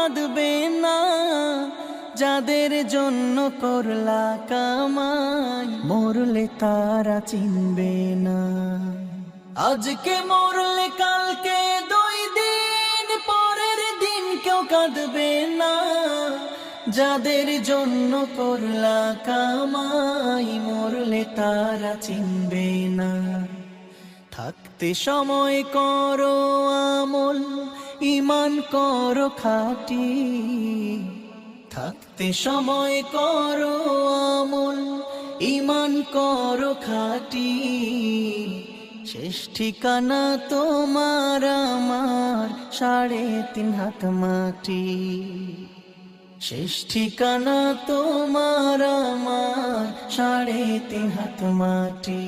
কাঁদবে না, যাদের জন্য করলা কামাই, মরলে তারা চিনবে না। আজকে মরলে কালকে 2 দিন পরের দিন কেউ কাঁদবে না, যাদের জন্য করলা কামাই, মরলে তারা চিনবে না। থাকতে সময় করো আমল, ঈমান করো খাঁটি, থাকতে সময় করো আমল, ঈমান করো খাঁটি। শেষ ঠিকানা তোমার আমার 3.5 হাত মাটি, শেষ ঠিকানা তোমার আমার 3.5 হাত মাটি।